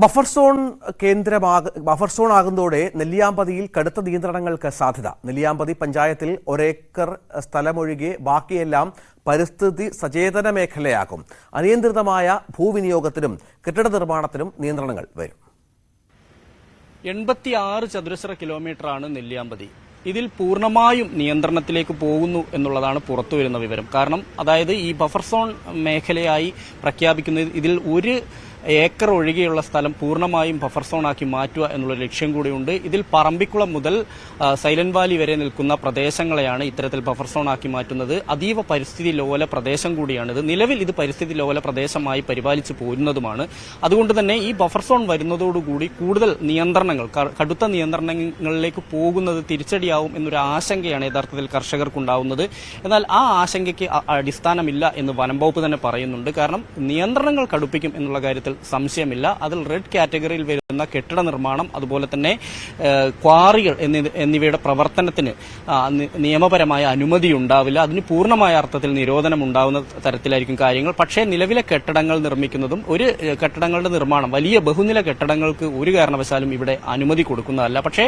Buffer zone ആകുന്നതോടെ നെല്ലിയാമ്പതിയിൽ കടുത്ത നിയന്ത്രണങ്ങൾക്ക് സാധ്യത. നെല്ലിയാമ്പതി പഞ്ചായത്തിൽ ഒരേക്കർ സ്ഥലമൊഴികെ ബാക്കിയെല്ലാം പരിസ്ഥിതി സചേതന മേഖലയാകും. അനിയന്ത്രിതമായ ഭൂവിനിയോഗത്തിനും കെട്ടിട നിർമ്മാണത്തിനും നിയന്ത്രണങ്ങൾ വരും. 86 ചതുരശ്ര കിലോമീറ്ററാണ് നെല്ലിയാമ്പതി. ഇതിൽ പൂർണ്ണമായും നിയന്ത്രണത്തിലേക്ക് പോകുന്നു എന്നുള്ളതാണ് പുറത്തുവരുന്ന വിവരം. കാരണം അതായത് ഈ ബഫർ സോൺ മേഖലയായി പ്രഖ്യാപിക്കുന്നത് ഇതിൽ 1 ഏക്കർ ഒഴികെയുള്ള സ്ഥലം പൂർണ്ണമായും ബഫർ സോണാക്കി മാറ്റുക എന്നുള്ള ലക്ഷ്യം കൂടിയുണ്ട്. ഇതിൽ പറമ്പിക്കുളം മുതൽ സൈലന്റ് വാലി വരെ നിൽക്കുന്ന പ്രദേശങ്ങളെയാണ് ഇത്തരത്തിൽ ബഫർ സോണാക്കി മാറ്റുന്നത്. അതീവ പരിസ്ഥിതി ലോല പ്രദേശം കൂടിയാണിത്. നിലവിൽ ഇത് പരിസ്ഥിതി ലോല പ്രദേശമായി പരിപാലിച്ചു പോരുന്നതുമാണ്. അതുകൊണ്ട് തന്നെ ഈ ബഫർ സോൺ വരുന്നതോടുകൂടി കൂടുതൽ നിയന്ത്രണങ്ങൾ, കടുത്ത നിയന്ത്രണങ്ങളിലേക്ക് പോകുന്നത് തിരിച്ചടിയാവും എന്നൊരു ആശങ്കയാണ് യഥാർത്ഥത്തിൽ കർഷകർക്കുണ്ടാവുന്നത്. എന്നാൽ ആ ആശങ്കയ്ക്ക് അടിസ്ഥാനമില്ല എന്ന് വനം വകുപ്പ് തന്നെ പറയുന്നുണ്ട്. കാരണം നിയന്ത്രണങ്ങൾ കടുപ്പിക്കും എന്നുള്ള കാര്യത്തിൽ സംശയമില്ല. അതിൽ റെഡ് കാറ്റഗറിയിൽ വരുന്ന കെട്ടിട നിർമ്മാണം, അതുപോലെ തന്നെ ക്വാറികൾ എന്നിവയുടെ പ്രവർത്തനത്തിന് നിയമപരമായ അനുമതി ഉണ്ടാവില്ല. അതിന് പൂർണ്ണമായ അർത്ഥത്തിൽ നിരോധനം ഉണ്ടാവുന്ന തരത്തിലായിരിക്കും കാര്യങ്ങൾ. പക്ഷേ നിലവിലെ കെട്ടിടങ്ങൾ നിർമ്മിക്കുന്നതും കെട്ടിടങ്ങളുടെ നിർമ്മാണം, വലിയ ബഹുനില കെട്ടിടങ്ങൾക്ക് ഒരു കാരണവശാലും ഇവിടെ അനുമതി കൊടുക്കുന്നതല്ല. പക്ഷേ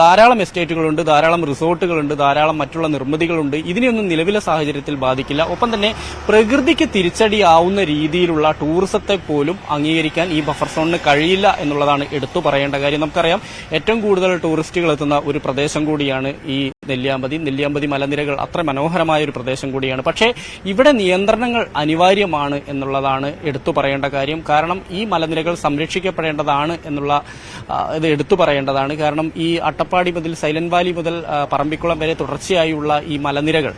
ധാരാളം എസ്റ്റേറ്റുകളുണ്ട്, ധാരാളം റിസോർട്ടുകളുണ്ട്, ധാരാളം മറ്റുള്ള നിർമ്മിതികളുണ്ട്. ഇതിനെയൊന്നും നിലവിലെ സാഹചര്യത്തിൽ ബാധിക്കില്ല. ഒപ്പം തന്നെ പ്രകൃതിക്ക് തിരിച്ചടിയാവുന്ന രീതിയിലുള്ള ടൂറിസത്തെ പോലും അംഗീകരിക്കാൻ ഈ ബഫർ സോണിന് കഴിയില്ല എന്നുള്ളതാണ് എടുത്തു പറയേണ്ട കാര്യം. നമുക്കറിയാം, ഏറ്റവും കൂടുതൽ ടൂറിസ്റ്റുകൾ എത്തുന്ന ഒരു പ്രദേശം കൂടിയാണ് ഈ നെല്ലിയാമ്പതി മലനിരകൾ. അത്ര മനോഹരമായ ഒരു പ്രദേശം കൂടിയാണ്. പക്ഷേ ഇവിടെ നിയന്ത്രണങ്ങൾ അനിവാര്യമാണ് എന്നുള്ളതാണ് എടുത്തു പറയേണ്ട കാര്യം. കാരണം ഈ മലനിരകൾ സംരക്ഷിക്കപ്പെടേണ്ടതാണ് എന്നുള്ള ഇത് എടുത്തു പറയേണ്ടതാണ്. കാരണം ഈ അട്ടപ്പാടി മുതൽ സൈലന്റ് വാലി മുതൽ പറമ്പിക്കുളം വരെ തുടർച്ചയായുള്ള ഈ മലനിരകൾ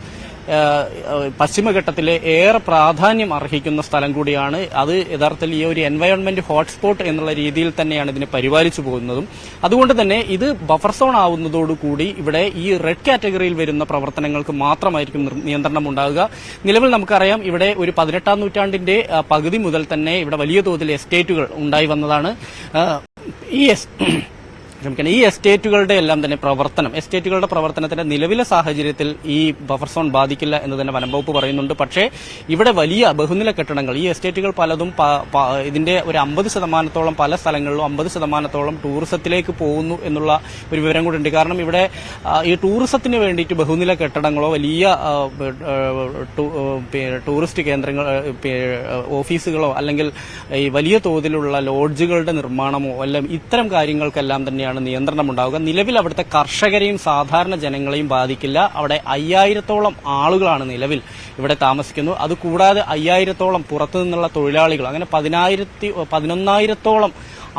പശ്ചിമഘട്ടത്തിലെ ഏറെ പ്രാധാന്യം അർഹിക്കുന്ന സ്ഥലം കൂടിയാണ്. അത് യഥാർത്ഥത്തിൽ ഈ ഒരു എൻവയോൺമെന്റ് ഹോട്ട്സ്പോട്ട് എന്നുള്ള രീതിയിൽ തന്നെയാണ് ഇതിനെ പരിപാലിച്ചു പോകുന്നതും. അതുകൊണ്ട് തന്നെ ഇത് ബഫർ സോൺ ആവുന്നതോടുകൂടി ഇവിടെ ഈ റെഡ് കാറ്റഗറിയിൽ വരുന്ന പ്രവർത്തനങ്ങൾക്ക് മാത്രമായിരിക്കും നിയന്ത്രണം ഉണ്ടാകുക. നിലവിൽ നമുക്കറിയാം, ഇവിടെ ഒരു 18ാം നൂറ്റാണ്ടിന്റെ പകുതി മുതൽ തന്നെ ഇവിടെ വലിയ തോതിൽ എസ്റ്റേറ്റുകൾ ഉണ്ടായി വന്നതാണ്. ഈ എസ്റ്റേറ്റുകളുടെ എല്ലാം തന്നെ എസ്റ്റേറ്റുകളുടെ പ്രവർത്തനത്തിന്റെ നിലവിലെ സാഹചര്യത്തിൽ ഈ ബഫർ സോൺ ബാധിക്കില്ല എന്ന് തന്നെ വനം വകുപ്പ് പറയുന്നുണ്ട്. പക്ഷേ ഇവിടെ വലിയ ബഹുനില കെട്ടിടങ്ങൾ, ഈ എസ്റ്റേറ്റുകൾ പലതും ഇതിന്റെ ഒരു 50% പല സ്ഥലങ്ങളിലും 50% ടൂറിസത്തിലേക്ക് പോകുന്നു എന്നുള്ള ഒരു വിവരം കൂടി ഉണ്ട്. കാരണം ഇവിടെ ഈ ടൂറിസത്തിന് വേണ്ടിയിട്ട് ബഹുനില കെട്ടിടങ്ങളോ വലിയ ടൂറിസ്റ്റ് കേന്ദ്രങ്ങൾ, ഓഫീസുകളോ അല്ലെങ്കിൽ ഈ വലിയ തോതിലുള്ള ലോഡ്ജുകളുടെ നിർമ്മാണമോ എല്ലാം ഇത്തരം കാര്യങ്ങൾക്കെല്ലാം തന്നെയാണ് നിയന്ത്രണം ഉണ്ടാവുക. നിലവിൽ അവിടുത്തെ കർഷകരെയും സാധാരണ ജനങ്ങളെയും ബാധിക്കില്ല. അവിടെ 5000-ഓളം ആളുകളാണ് നിലവിൽ ഇവിടെ താമസിക്കുന്നത്. അതുകൂടാതെ 5000-ഓളം പുറത്തു നിന്നുള്ള തൊഴിലാളികൾ, അങ്ങനെ 11,000-ഓളം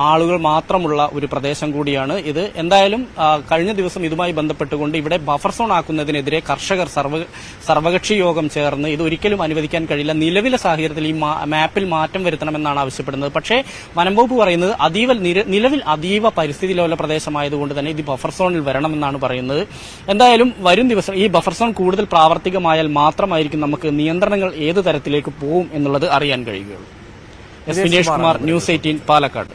ആളുകൾ മാത്രമുള്ള ഒരു പ്രദേശം കൂടിയാണ് ഇത്. എന്തായാലും കഴിഞ്ഞ ദിവസം ഇതുമായി ബന്ധപ്പെട്ടുകൊണ്ട് ഇവിടെ ബഫർ സോൺ ആക്കുന്നതിനെതിരെ കർഷകർ സർവകക്ഷി യോഗം ചേർന്ന് ഇത് ഒരിക്കലും അനുവദിക്കാൻ കഴിയില്ല, നിലവിലെ സാഹചര്യത്തിൽ ഈ മാപ്പിൽ മാറ്റം വരുത്തണമെന്നാണ് ആവശ്യപ്പെടുന്നത്. പക്ഷേ വനം വകുപ്പ് പറയുന്നത് നിലവിൽ അതീവ പരിസ്ഥിതി ലോല പ്രദേശമായതുകൊണ്ട് തന്നെ ഇത് ബഫർ സോണിൽ വരണമെന്നാണ് പറയുന്നത്. എന്തായാലും വരും ദിവസം ഈ ബഫർ സോൺ കൂടുതൽ പ്രാവർത്തികമായാൽ മാത്രമായിരിക്കും നമുക്ക് നിയന്ത്രണങ്ങൾ ഏത് തരത്തിലേക്ക് പോകും എന്നുള്ളത് അറിയാൻ കഴിയുകയുള്ളൂ. S Vinesh Kumar, news 18, Palakkad.